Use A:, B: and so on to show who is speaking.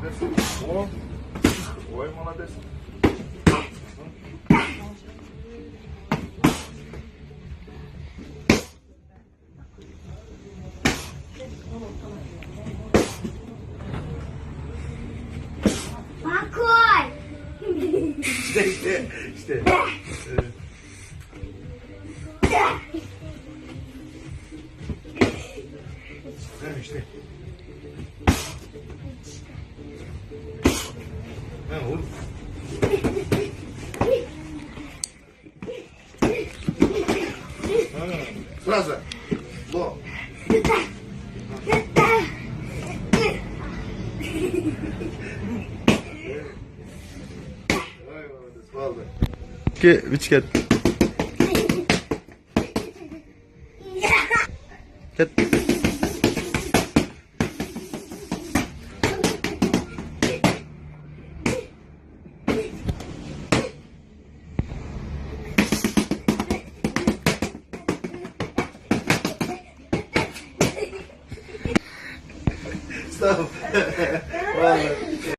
A: Молодець. О. Ой, молодець.
B: Bakay.
A: İşte. İşte. Ha oğlum. Сразу. Во. Ой, молодец, ладно.
C: 2, 3 ket. Ket.
A: Stop. Ладно.